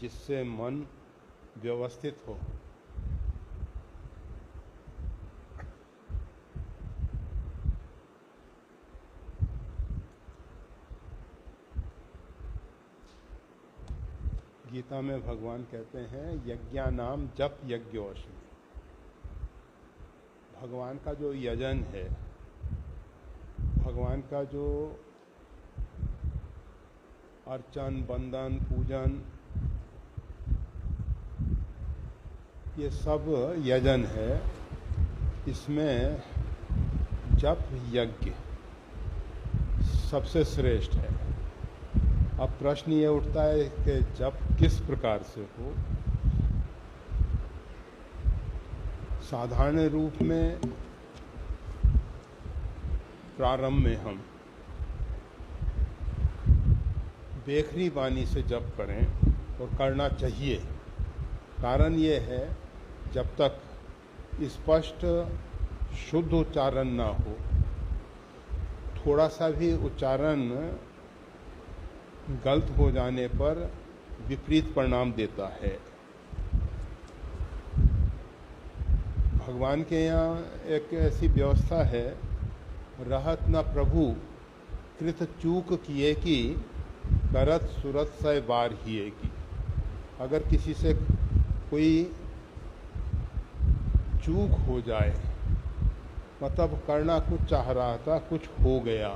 जिससे मन व्यवस्थित हो। गीता में भगवान कहते हैं यज्ञानाम जप यज्ञोऽस्मि। भगवान का जो यजन है, भगवान का जो अर्चन, वंदन, पूजन, ये सब यजन है। इसमें जप यज्ञ सबसे श्रेष्ठ है। अब प्रश्न ये उठता है कि जप किस प्रकार से हो। साधारण रूप में प्रारंभ में हम बेखरी वाणी से जप करें और करना चाहिए। कारण ये है, जब तक स्पष्ट शुद्ध उच्चारण ना हो, थोड़ा सा भी उच्चारण गलत हो जाने पर विपरीत परिणाम देता है। भगवान के यहाँ एक ऐसी व्यवस्था है, रहत न प्रभु कृत चूक किए की, करत सुरत सै बार हिए की। अगर किसी से कोई चूक हो जाए, मतलब करना कुछ चाह रहा था, कुछ हो गया।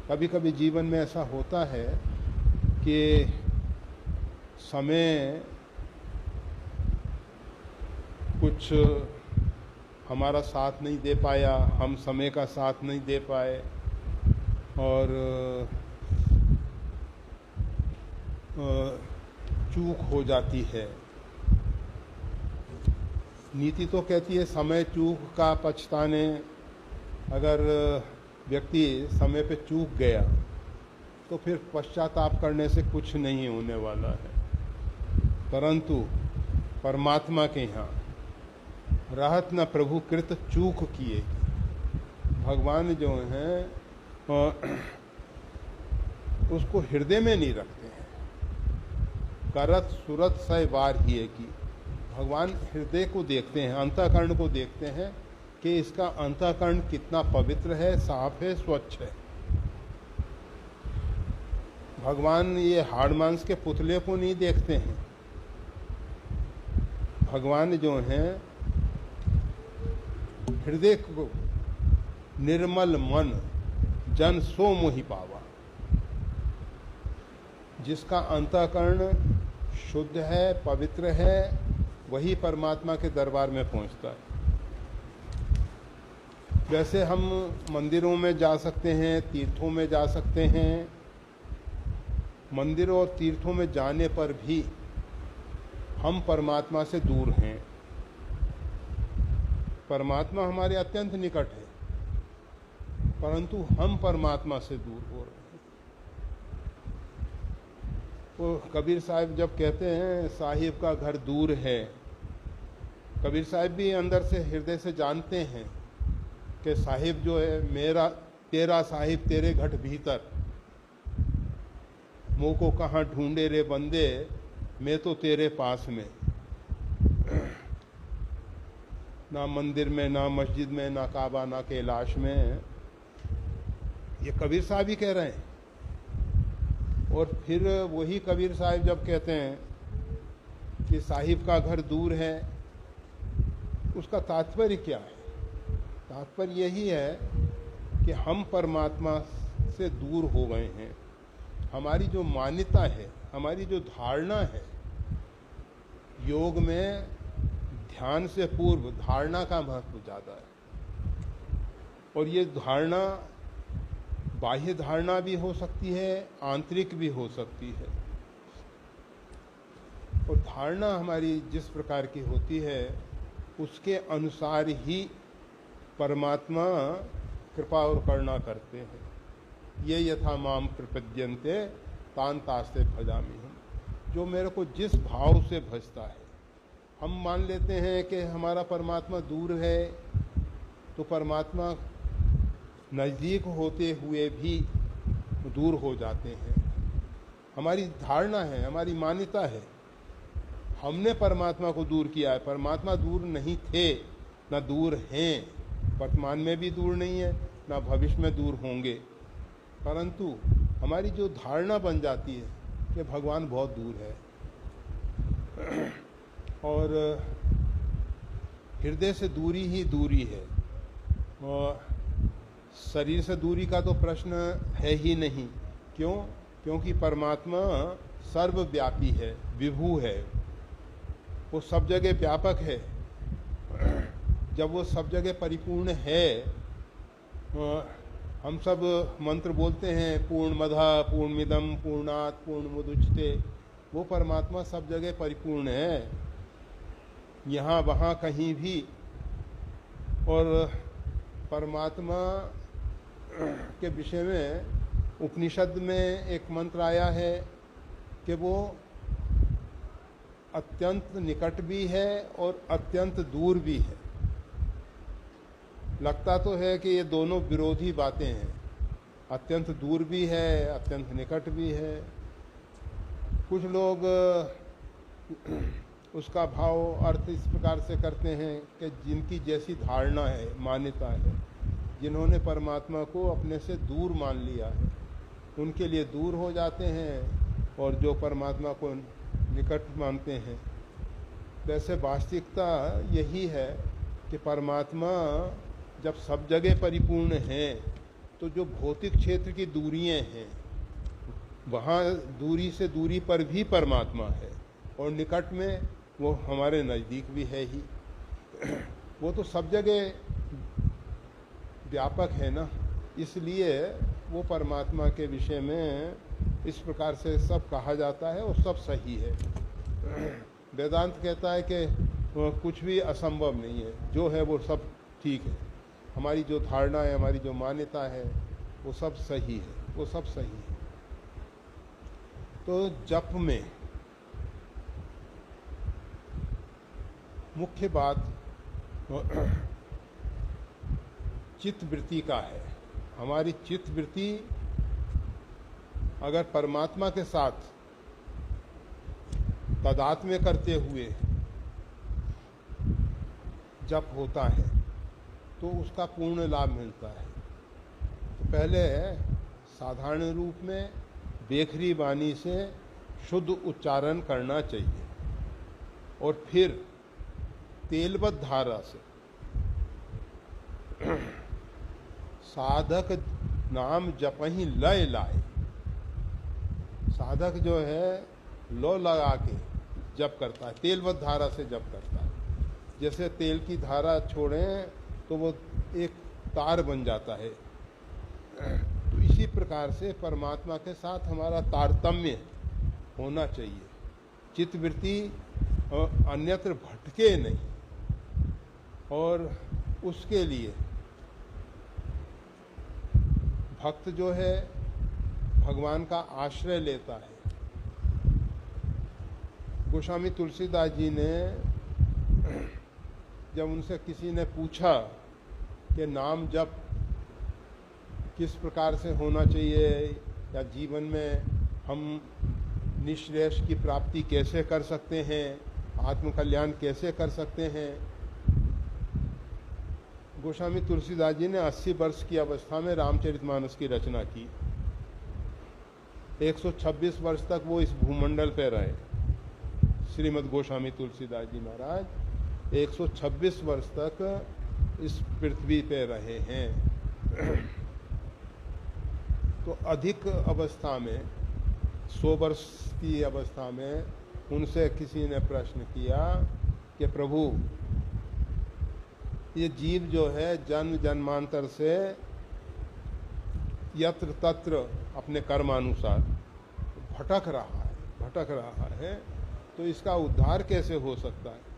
कभी कभी जीवन में ऐसा होता है कि समय कुछ हमारा साथ नहीं दे पाया, हम समय का साथ नहीं दे पाए और चूक हो जाती है। नीति तो कहती है समय चूक का पछताने। अगर व्यक्ति समय पे चूक गया तो फिर पश्चाताप करने से कुछ नहीं होने वाला है। परंतु परमात्मा के यहाँ रहत न प्रभु कृत चूक किए। भगवान जो हैं उसको हृदय में नहीं रखते हैं। करत सुरत सै वार हिए की। भगवान हृदय को देखते हैं, अंतःकरण को देखते हैं कि इसका अंतःकरण कितना पवित्र है, साफ है, स्वच्छ है। भगवान ये हाड़ मांस के पुतले को नहीं देखते हैं। भगवान जो हैं हृदय को, निर्मल मन जन सो मोहि पावा। जिसका अंतःकरण शुद्ध है, पवित्र है, वही परमात्मा के दरबार में पहुंचता है। वैसे हम मंदिरों में जा सकते हैं, तीर्थों में जा सकते हैं। मंदिरों और तीर्थों में जाने पर भी हम परमात्मा से दूर हैं। परमात्मा हमारे अत्यंत निकट है, परंतु हम परमात्मा से दूर हो रहे हैं। वो कबीर साहब जब कहते हैं साहिब का घर दूर है, कबीर साहब भी अंदर से, हृदय से जानते हैं कि साहिब जो है मेरा, तेरा साहिब तेरे घट भीतर। मुँह को कहाँ ढूंढे रे बंदे, मैं तो तेरे पास में। ना मंदिर में, ना मस्जिद में, ना काबा, ना कैलाश में। ये कबीर साहब ही कह रहे हैं। और फिर वही कबीर साहब जब कहते हैं कि साहिब का घर दूर है, उसका तात्पर्य क्या है? तात्पर्य यही है कि हम परमात्मा से दूर हो गए हैं। हमारी जो मान्यता है, हमारी जो धारणा है, योग में ध्यान से पूर्व धारणा का महत्व ज़्यादा है। और ये धारणा बाह्य धारणा भी हो सकती है, आंतरिक भी हो सकती है। और धारणा हमारी जिस प्रकार की होती है, उसके अनुसार ही परमात्मा कृपा और करुणा करते हैं। ये यथा माम प्रपद्यन्ते तान तास्ते भजामि हम। जो मेरे को जिस भाव से भजता है, हम मान लेते हैं कि हमारा परमात्मा दूर है, तो परमात्मा नज़दीक होते हुए भी दूर हो जाते हैं। हमारी धारणा है, हमारी मान्यता है हमने परमात्मा को दूर किया है। परमात्मा दूर नहीं थे, ना दूर हैं, वर्तमान में भी दूर नहीं है, ना भविष्य में दूर होंगे। परंतु हमारी जो धारणा बन जाती है कि भगवान बहुत दूर है, और हृदय से दूरी ही दूरी है, और शरीर से दूरी का तो प्रश्न है ही नहीं। क्यों? क्योंकि परमात्मा सर्वव्यापी है, विभू है, वो सब जगह व्यापक है। जब वो सब जगह परिपूर्ण है, हम सब मंत्र बोलते हैं पूर्णमदः पूर्णमिदं पूर्णात् पूर्णमुदच्यते, वो परमात्मा सब जगह परिपूर्ण है, यहाँ वहाँ कहीं भी। और परमात्मा के विषय में उपनिषद में एक मंत्र आया है कि वो अत्यंत निकट भी है और अत्यंत दूर भी है। लगता तो है कि ये दोनों विरोधी बातें हैं, अत्यंत दूर भी है, अत्यंत निकट भी है। कुछ लोग उसका भाव अर्थ इस प्रकार से करते हैं कि जिनकी जैसी धारणा है, मान्यता है, जिन्होंने परमात्मा को अपने से दूर मान लिया है, उनके लिए दूर हो जाते हैं, और जो परमात्मा को निकट मानते हैं। वैसे वास्तविकता यही है कि परमात्मा जब सब जगह परिपूर्ण है, तो जो भौतिक क्षेत्र की दूरियां हैं, वहाँ दूरी से दूरी पर भी परमात्मा है, और निकट में वो हमारे नज़दीक भी है ही। वो तो सब जगह व्यापक है ना, इसलिए वो परमात्मा के विषय में इस प्रकार से सब कहा जाता है, और सब सही है। वेदांत कहता है कि कुछ भी असंभव नहीं है, जो है वो सब ठीक है। हमारी जो धारणा है, हमारी जो मान्यता है, वो सब सही है, वो सब सही है। तो जप में मुख्य बात चित्त वृत्ति का है। हमारी चित्त वृत्ति अगर परमात्मा के साथ तादात्म्य करते हुए जप होता है, तो उसका पूर्ण लाभ मिलता है। तो पहले साधारण रूप में बेखरी वाणी से शुद्ध उच्चारण करना चाहिए, और फिर तेलवत धारा से साधक नाम जपहि लय लाए। साधक जो है लो लगा के जप करता है, तेलवत धारा से जप करता है। जैसे तेल की धारा छोड़ें तो वो एक तार बन जाता है, तो इसी प्रकार से परमात्मा के साथ हमारा तारतम्य होना चाहिए। चित्तवृत्ति अन्यत्र भटके नहीं, और उसके लिए भक्त जो है भगवान का आश्रय लेता है। गोस्वामी तुलसीदास जी ने जब उनसे किसी ने पूछा कि नाम जप किस प्रकार से होना चाहिए, या जीवन में हम निश्रेयस की प्राप्ति कैसे कर सकते हैं, आत्मकल्याण कैसे कर सकते हैं, गोस्वामी तुलसीदास जी ने 80 वर्ष की अवस्था में रामचरितमानस की रचना की। 126 वर्ष तक वो इस भूमंडल पे रहे। श्रीमद् गोस्वामी तुलसीदास जी महाराज 126 वर्ष तक इस पृथ्वी पे रहे हैं। तो अधिक अवस्था में 100 वर्ष की अवस्था में उनसे किसी ने प्रश्न किया कि प्रभु, ये जीव जो है जन्म जन्मांतर से यत्र तत्र अपने कर्मानुसार भटक रहा है, तो इसका उद्धार कैसे हो सकता है?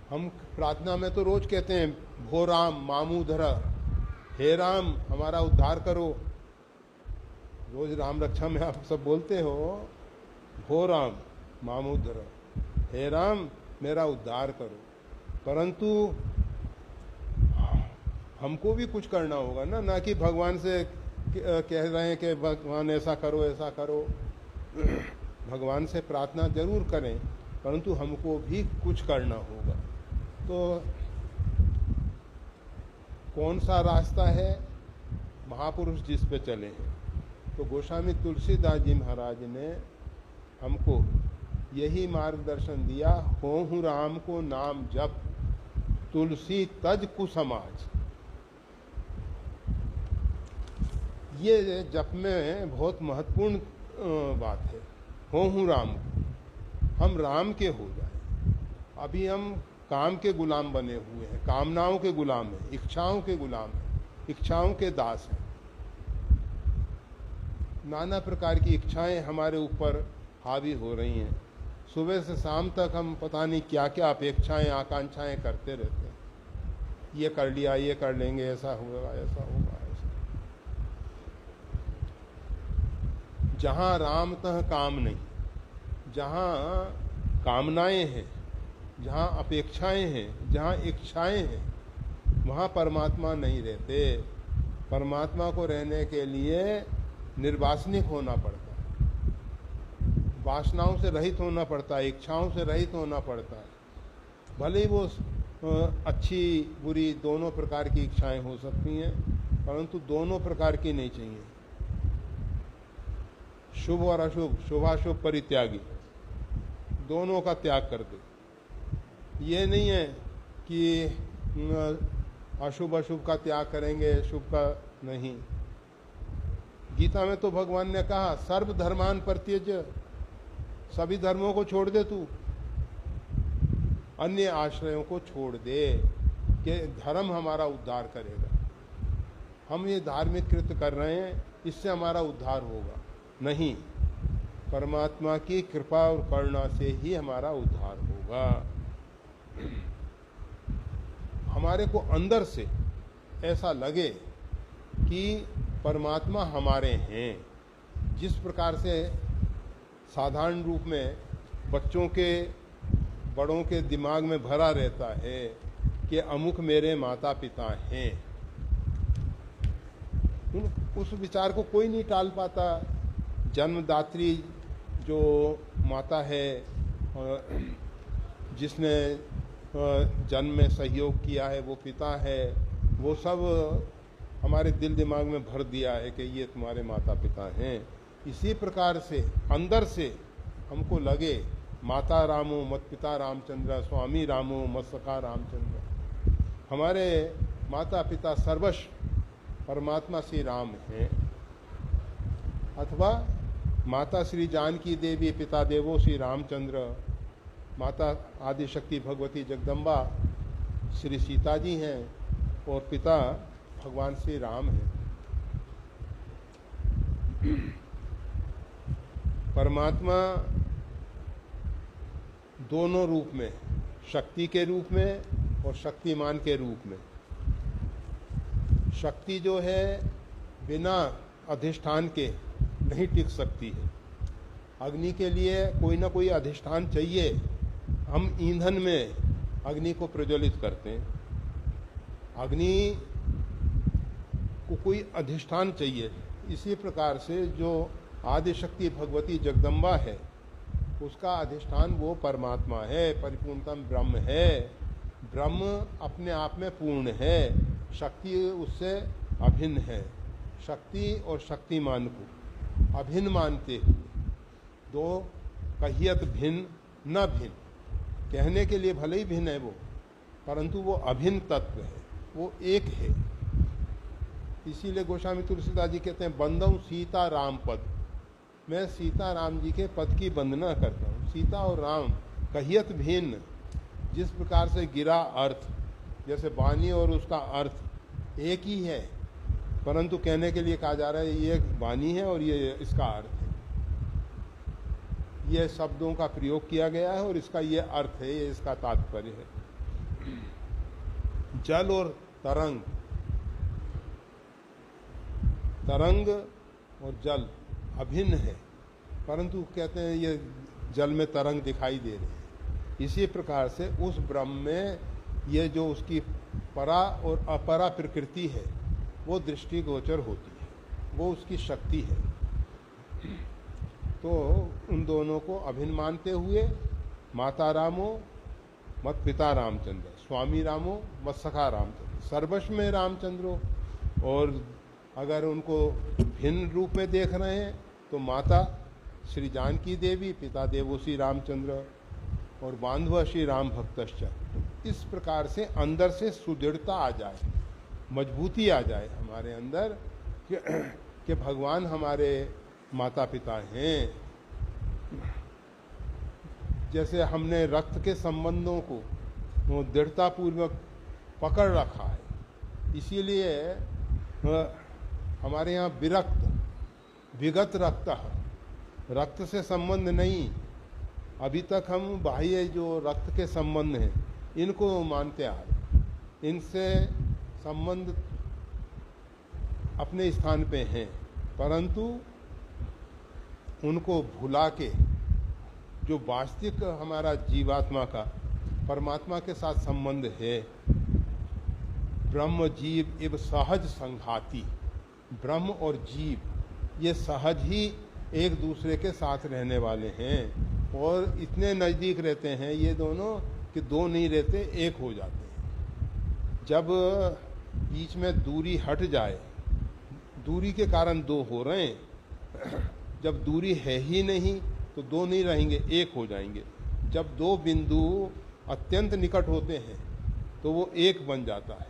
हम प्रार्थना में तो रोज कहते हैं भो राम मामूधर, हे राम हमारा उद्धार करो। रोज राम रक्षा में आप सब बोलते हो, भो राम मामूधर, हे राम मेरा उद्धार करो। परंतु हमको भी कुछ करना होगा ना कि भगवान से कह रहे हैं कि भगवान ऐसा करो ऐसा करो। भगवान से प्रार्थना जरूर करें, परंतु हमको भी कुछ करना होगा। तो कौन सा रास्ता है? महापुरुष जिस पे चले हैं। तो गोस्वामी तुलसीदास जी महाराज ने हमको यही मार्गदर्शन दिया, होहु राम को नाम जप, तुलसी तज कुसमाज। ये जप में बहुत महत्वपूर्ण बात है। होहु राम को, हम राम के हो जाए। अभी हम काम के गुलाम बने हुए हैं, कामनाओं के गुलाम हैं, इच्छाओं के गुलाम हैं, इच्छाओं के दास हैं। नाना प्रकार की इच्छाएं हमारे ऊपर हावी हो रही हैं। सुबह से शाम तक हम पता नहीं क्या क्या अपेक्षाएं, आकांक्षाएं करते रहते हैं। ये कर लिया, ये कर लेंगे, ऐसा होगा, ऐसा होगा, ऐसा। जहां राम तह काम नहीं, जहां कामनाएं हैं, जहां अपेक्षाएं हैं, जहां इच्छाएं हैं, वहां परमात्मा नहीं रहते। परमात्मा को रहने के लिए निर्वासनिक होना पड़ता है, वासनाओं से रहित होना पड़ता है, इच्छाओं से रहित होना पड़ता है। भले ही वो अच्छी बुरी दोनों प्रकार की इच्छाएं हो सकती हैं, परंतु दोनों प्रकार की नहीं चाहिए। शुभ और अशुभ, शुभाशुभ परित्यागी, दोनों का त्याग कर दे। ये नहीं है कि अशुभ अशुभ का त्याग करेंगे, शुभ का नहीं। गीता में तो भगवान ने कहा सर्व धर्मान परित्यज, सभी धर्मों को छोड़ दे, तू अन्य आश्रयों को छोड़ दे, कि धर्म हमारा उद्धार करेगा। हम ये धार्मिक कृत्य कर रहे हैं, इससे हमारा उद्धार होगा नहीं, परमात्मा की कृपा और करुणा से ही हमारा उद्धार होगा। हमारे को अंदर से ऐसा लगे कि परमात्मा हमारे हैं। जिस प्रकार से साधारण रूप में बच्चों के, बड़ों के दिमाग में भरा रहता है कि अमुक मेरे माता पिता हैं, उस विचार को कोई नहीं टाल पाता। जन्मदात्री जो माता है, जिसने जन्म में सहयोग किया है, वो पिता है, वो सब हमारे दिल दिमाग में भर दिया है कि ये तुम्हारे माता पिता हैं। इसी प्रकार से अंदर से हमको लगे माता रामो मत पिता रामचंद्र, स्वामी रामो मत सखा रामचंद्र, हमारे माता पिता सर्वस्व परमात्मा श्री राम हैं। अथवा माता श्री जानकी देवी, पिता देवो श्री रामचंद्र, माता आदिशक्ति भगवती जगदम्बा श्री सीता जी हैं और पिता भगवान श्री राम हैं। परमात्मा दोनों रूप में, शक्ति के रूप में और शक्तिमान के रूप में। शक्ति जो है बिना अधिष्ठान के नहीं टिक सकती है। अग्नि के लिए कोई ना कोई अधिष्ठान चाहिए। हम ईंधन में अग्नि को प्रज्वलित करते हैं, अग्नि को कोई अधिष्ठान चाहिए। इसी प्रकार से जो आदिशक्ति भगवती जगदम्बा है, उसका अधिष्ठान वो परमात्मा है, परिपूर्णतम ब्रह्म है। ब्रह्म अपने आप में पूर्ण है, शक्ति उससे अभिन्न है। शक्ति और शक्तिमान को अभिन्न मानते हुए, दो कहियत भिन्न न भिन्न, कहने के लिए भले ही भिन्न है वो, परंतु वो अभिन्न तत्व है, वो एक है। इसीलिए गोस्वामी तुलसीदास जी कहते हैं बंदऊ सीता राम पद, मैं सीता राम जी के पद की वंदना करता हूँ। सीता और राम कहियत भिन्न, जिस प्रकार से गिरा अर्थ, जैसे वाणी और उसका अर्थ एक ही है, परंतु कहने के लिए कहा जा रहा है ये वाणी है और ये इसका अर्थ है। ये शब्दों का प्रयोग किया गया है और इसका ये अर्थ है, ये इसका तात्पर्य है। जल और तरंग, तरंग और जल अभिन्न है, परंतु कहते हैं ये जल में तरंग दिखाई दे रहे हैं। इसी प्रकार से उस ब्रह्म में ये जो उसकी परा और अपरा प्रकृति है, वो दृष्टिगोचर होती है, वो उसकी शक्ति है। तो उन दोनों को अभिन्न मानते हुए माता रामो मत पिता रामचंद्र, स्वामी रामो मत सखा रामचंद्र, सर्वस्व में रामचंद्रो। और अगर उनको भिन्न रूप में देख रहे हैं तो माता श्री जानकी देवी, पिता देवो श्री रामचंद्र और बांधव श्री राम भक्तश्च। इस प्रकार से अंदर से सुदृढ़ता आ जाए, मजबूती आ जाए हमारे अंदर कि भगवान हमारे माता पिता हैं। जैसे हमने रक्त के संबंधों को दृढ़ता पूर्वक पकड़ रखा है, इसीलिए हमारे यहाँ विगत रक्त से संबंध नहीं। अभी तक हम बाह्य जो रक्त के संबंध हैं इनको मानते आ रहे, इनसे संबंध अपने स्थान पे हैं, परंतु उनको भुला के जो वास्तविक हमारा जीवात्मा का परमात्मा के साथ संबंध है, ब्रह्म जीव इव सहज संघाती, ब्रह्म और जीव ये सहज ही एक दूसरे के साथ रहने वाले हैं और इतने नज़दीक रहते हैं ये दोनों कि दो नहीं रहते, एक हो जाते हैं। जब बीच में दूरी हट जाए, दूरी के कारण दो हो रहे हैं, जब दूरी है ही नहीं तो दो नहीं रहेंगे, एक हो जाएंगे। जब दो बिंदु अत्यंत निकट होते हैं तो वो एक बन जाता है।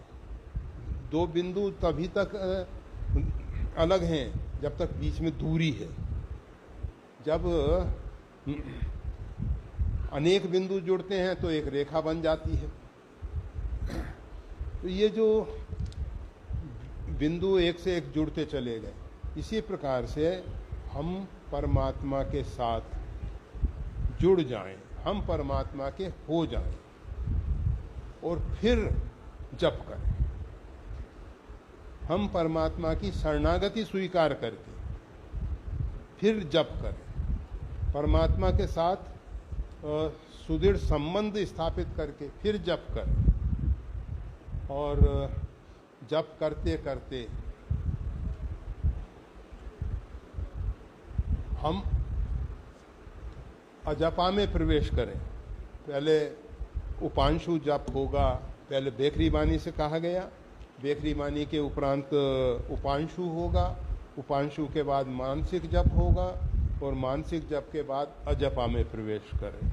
दो बिंदु तभी तक अलग हैं जब तक बीच में दूरी है। जब अनेक बिंदु जुड़ते हैं तो एक रेखा बन जाती है। तो ये जो बिंदु एक से एक जुड़ते चले गए, इसी प्रकार से हम परमात्मा के साथ जुड़ जाएं, हम परमात्मा के हो जाएं और फिर जप करें। हम परमात्मा की शरणागति स्वीकार करके फिर जप करें, परमात्मा के साथ सुदृढ़ संबंध स्थापित करके फिर जप करें। और जप करते करते हम अजपा में प्रवेश करें। पहले उपांशु जप होगा, पहले बेखरी वाणी से कहा गया, बेखरी वाणी के उपरांत उपांशु होगा, उपांशु के बाद मानसिक जप होगा और मानसिक जप के बाद अजपा में प्रवेश करें।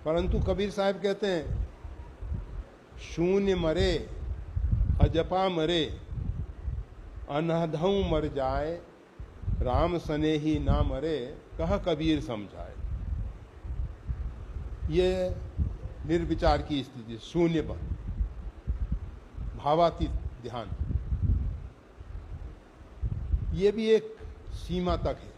परंतु कबीर साहब कहते हैं शून्य मरे अजपा मरे, अनहदऊ मर जाए, राम सने ही ना मरे, कह कबीर समझाए। ये निर्विचार की स्थिति, शून्य पर भावातीत ध्यान, ये भी एक सीमा तक है।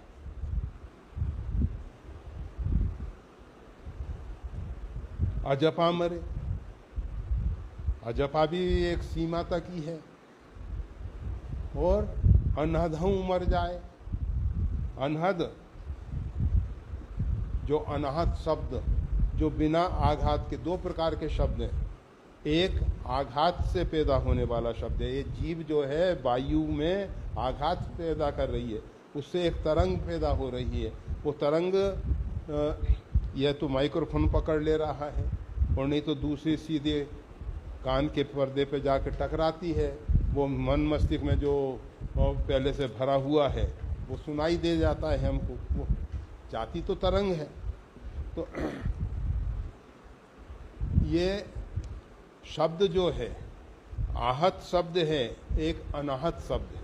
अजपा मरे, अजपा भी एक सीमा तक ही है। और अनहदऊ मर जाए, अनहद जो अनाहत शब्द, जो बिना आघात के, दो प्रकार के शब्द हैं। एक आघात से पैदा होने वाला शब्द है, ये जीव जो है वायु में आघात पैदा कर रही है, उससे एक तरंग पैदा हो रही है। वो तरंग यह तो माइक्रोफोन पकड़ ले रहा है और नहीं तो दूसरी सीधे कान के पर्दे पे जाकर टकराती है। वो मन मस्तिष्क में जो पहले से भरा हुआ है वो सुनाई दे जाता है हमको, वो जाती तो तरंग है। तो ये शब्द जो है आहत शब्द है, एक अनाहत शब्द है।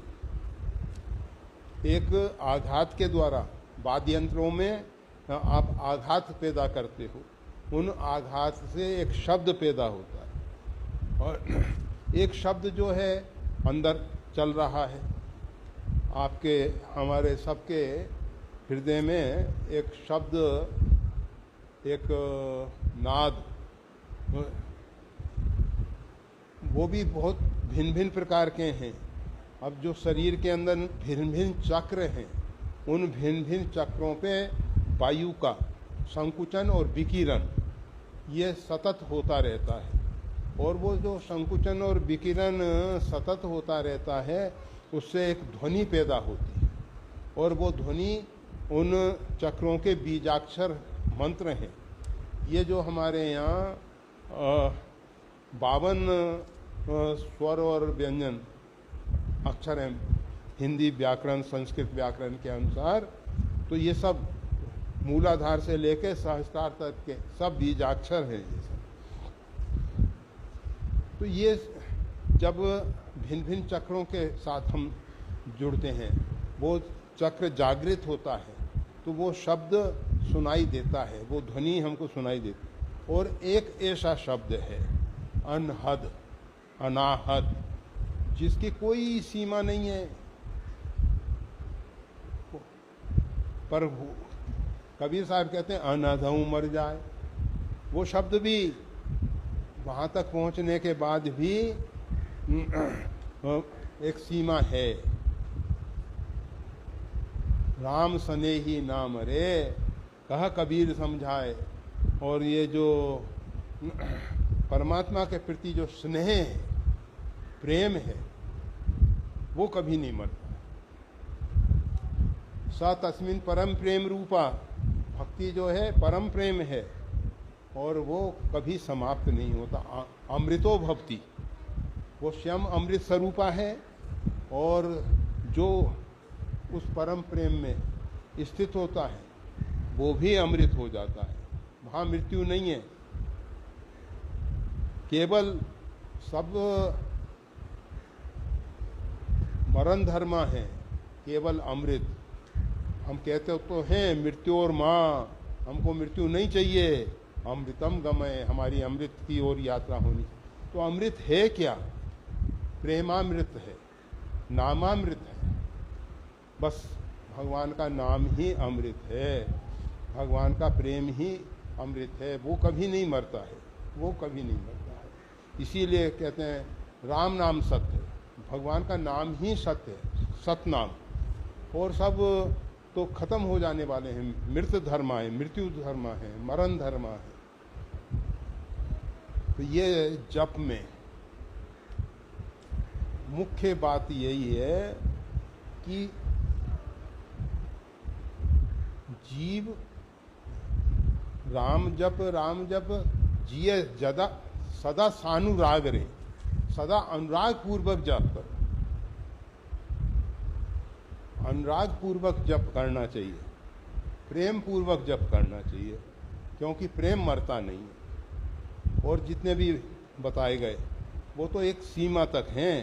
एक आघात के द्वारा वाद्य यंत्रों में आप आघात पैदा करते हो, उन आघात से एक शब्द पैदा होता है। और एक शब्द जो है अंदर चल रहा है, आपके हमारे सबके हृदय में एक शब्द, एक नाद, वो भी बहुत भिन्न भिन्न प्रकार के हैं। अब जो शरीर के अंदर भिन्न भिन्न चक्र हैं, उन भिन्न भिन्न चक्रों पे वायु का संकुचन और विकिरण ये सतत होता रहता है। और वो जो संकुचन और विकिरण सतत होता रहता है, उससे एक ध्वनि पैदा होती है। और वो ध्वनि उन चक्रों के बीजाक्षर मंत्र हैं। ये जो हमारे यहाँ 52 स्वर और व्यंजन अक्षर हैं हिंदी व्याकरण संस्कृत व्याकरण के अनुसार, तो ये सब मूलाधार से लेके सहस्त्रार तक के सब बीजाक्षर हैं ये सब। तो ये जब भिन्न भिन्न चक्रों के साथ हम जुड़ते हैं, वो चक्र जागृत होता है तो वो शब्द सुनाई देता है, वो ध्वनि हमको सुनाई देती। और एक ऐसा शब्द है अनहद, अनाहद, जिसकी कोई सीमा नहीं है, पर कबीर साहब कहते हैं अनहदऊ मर जाए। वो शब्द भी वहां तक पहुंचने के बाद भी एक सीमा है। राम सनेही नाम रे कह कबीर समझाए। और ये जो परमात्मा के प्रति जो स्नेह है, प्रेम है, वो कभी नहीं मरता। स तस्मिन परम प्रेम रूपा, भक्ति जो है परम प्रेम है और वो कभी समाप्त नहीं होता। अमृतो भवति, वो स्वयं अमृत स्वरूपा है और जो उस परम प्रेम में स्थित होता है वो भी अमृत हो जाता है। वहाँ मृत्यु नहीं है, केवल सब मरण धर्मा है, केवल अमृत। हम कहते तो हैं मृत्यु और माँ, हमको मृत्यु नहीं चाहिए, अमृतम गमय, हमारी अमृत की ओर यात्रा होनी। तो अमृत है क्या? प्रेमामृत है, नामामृत है। बस भगवान का नाम ही अमृत है, भगवान का प्रेम ही अमृत है। वो कभी नहीं मरता है, वो कभी नहीं मरता है। इसीलिए कहते हैं राम नाम सत्य है, भगवान का नाम ही सत्य है, सतनाम। और सब तो खत्म हो जाने वाले हैं, मृत धर्मा है, मृत्यु धर्मा है, मरण धर्मा है। तो ये जप में मुख्य बात यही है कि जीव राम जप जिये जदा सदा सानुराग रे, सदा अनुराग पूर्वक जप करो, अनुराग पूर्वक जप करना चाहिए, प्रेम पूर्वक जप करना चाहिए, क्योंकि प्रेम मरता नहीं है। और जितने भी बताए गए वो तो एक सीमा तक हैं,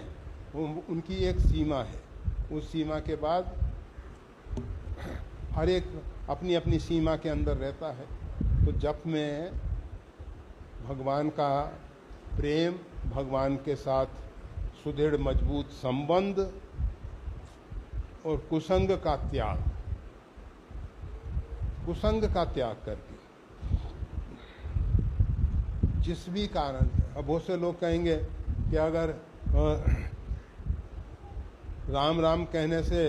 उनकी एक सीमा है, उस सीमा के बाद हर एक अपनी अपनी सीमा के अंदर रहता है। तो जप में भगवान का प्रेम, भगवान के साथ सुदृढ़ मजबूत संबंध और कुसंग का त्याग, कुसंग का त्याग करके जिस भी कारण, अब बहुत से लोग कहेंगे कि अगर राम राम कहने से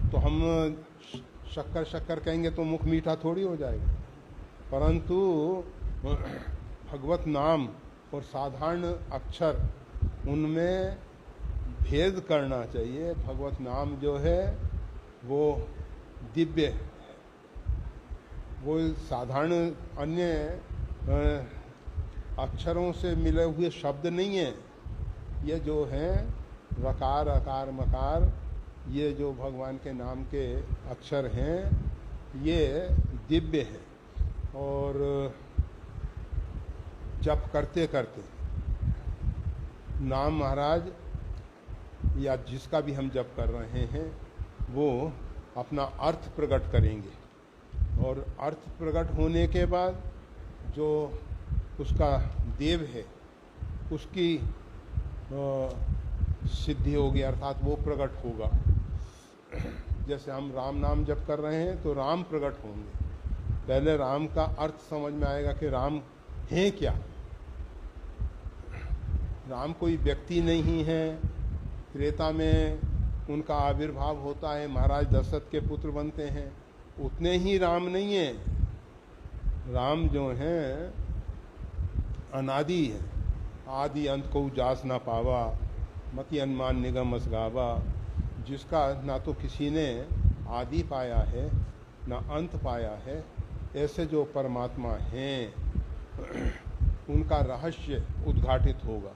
तो हम शक्कर शक्कर कहेंगे तो मुख मीठा थोड़ी हो जाएगा। परंतु भगवत नाम और साधारण अक्षर, उनमें भेद करना चाहिए। भगवत नाम जो है वो दिव्य है, वो साधारण अन्य अक्षरों से मिले हुए शब्द नहीं है। ये जो है रकार अकार मकार, ये जो भगवान के नाम के अक्षर हैं, ये दिव्य है। और जप करते करते नाम महाराज या जिसका भी हम जप कर रहे हैं वो अपना अर्थ प्रकट करेंगे। और अर्थ प्रकट होने के बाद जो उसका देव है उसकी सिद्धि होगी, अर्थात वो प्रकट होगा। जैसे हम राम नाम जप कर रहे हैं तो राम प्रकट होंगे। पहले राम का अर्थ समझ में आएगा कि राम है क्या। राम कोई व्यक्ति नहीं है। त्रेता में उनका आविर्भाव होता है, महाराज दशरथ के पुत्र बनते हैं, उतने ही राम नहीं है। राम जो हैं अनादि है, आदि अंत को जास ना पावा, मति अनुमान निगम असगावा। जिसका ना तो किसी ने आदि पाया है ना अंत पाया है, ऐसे जो परमात्मा हैं उनका रहस्य उद्घाटित होगा।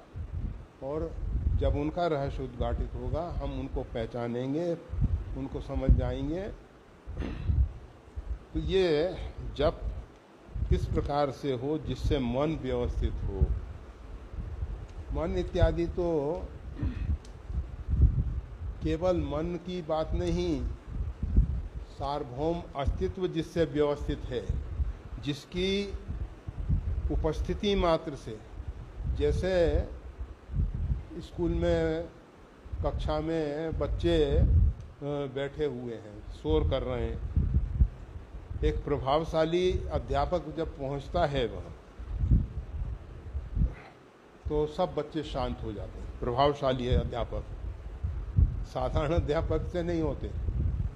और जब उनका रहस्य उद्घाटित होगा हम उनको पहचानेंगे, उनको समझ जाएंगे। तो ये जप किस प्रकार से हो जिससे मन व्यवस्थित हो। मन इत्यादि तो केवल मन की बात नहीं, सार्वभौम अस्तित्व जिससे व्यवस्थित है, जिसकी उपस्थिति मात्र से, जैसे स्कूल में कक्षा में बच्चे बैठे हुए हैं, शोर कर रहे हैं, एक प्रभावशाली अध्यापक जब पहुंचता है वहाँ तो सब बच्चे शांत हो जाते हैं। प्रभावशाली है अध्यापक, साधारण अध्यापक से नहीं होते,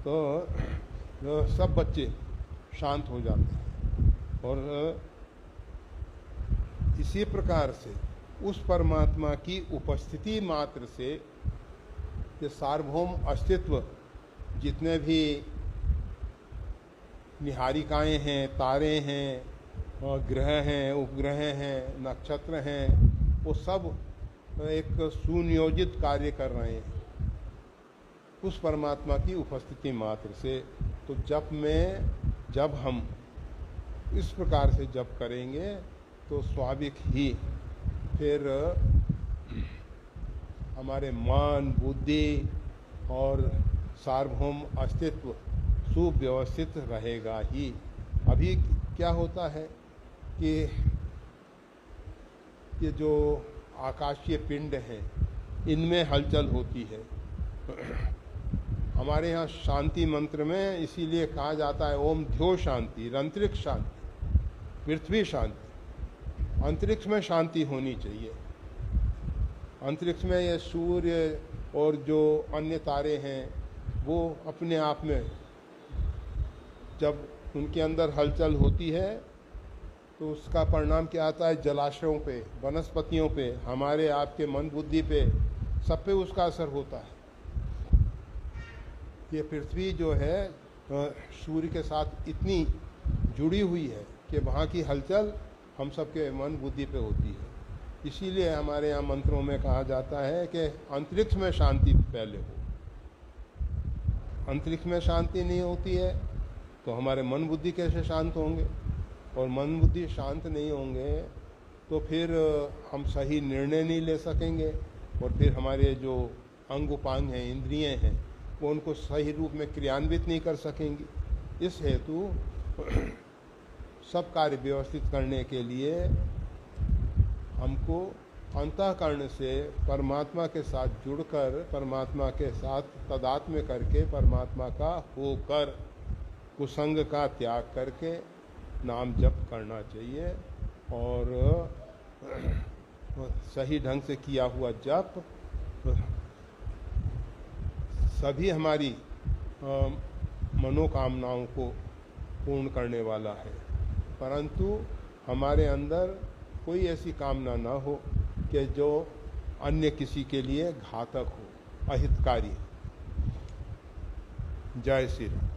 तो सब बच्चे शांत हो जाते हैं। और इसी प्रकार से उस परमात्मा की उपस्थिति मात्र से ये सार्वभौम अस्तित्व, जितने भी निहारिकाएं हैं, तारे हैं, ग्रह हैं, उपग्रह हैं, नक्षत्र हैं, वो सब एक सुनियोजित कार्य कर रहे हैं उस परमात्मा की उपस्थिति मात्र से। तो जब हम इस प्रकार से जप करेंगे तो स्वाभाविक ही फिर हमारे मन, बुद्धि और सार्वभौम अस्तित्व सुव्यवस्थित रहेगा ही। अभी क्या होता है कि ये जो आकाशीय पिंड हैं इनमें हलचल होती है। हमारे यहाँ शांति मंत्र में इसीलिए कहा जाता है ओम ध्यो शांति, अंतरिक्ष शांति, पृथ्वी शांति। अंतरिक्ष में शांति होनी चाहिए। अंतरिक्ष में ये सूर्य और जो अन्य तारे हैं वो अपने आप में जब उनके अंदर हलचल होती है तो उसका परिणाम क्या आता है, जलाशयों पे, वनस्पतियों पे, हमारे आपके मन बुद्धि पे, सब पे उसका असर होता है। ये पृथ्वी जो है सूर्य के साथ इतनी जुड़ी हुई है कि वहाँ की हलचल हम सबके मन बुद्धि पे होती है। इसीलिए हमारे यहाँ मंत्रों में कहा जाता है कि अंतरिक्ष में शांति पहले हो। अंतरिक्ष में शांति नहीं होती है तो हमारे मन बुद्धि कैसे शांत होंगे, और मन बुद्धि शांत नहीं होंगे तो फिर हम सही निर्णय नहीं ले सकेंगे, और फिर हमारे जो अंग उपांग हैं, इंद्रियां हैं, वो उनको सही रूप में क्रियान्वित नहीं कर सकेंगी। इस हेतु सब कार्य व्यवस्थित करने के लिए हमको अंतःकरण से परमात्मा के साथ जुड़कर, परमात्मा के साथ तादात्म्य करके, परमात्मा का होकर, कुसंग का त्याग करके नाम जप करना चाहिए। और सही ढंग से किया हुआ जप सभी हमारी मनोकामनाओं को पूर्ण करने वाला है, परंतु हमारे अंदर कोई ऐसी कामना ना हो कि जो अन्य किसी के लिए घातक हो, अहितकारी। जय श्री राम।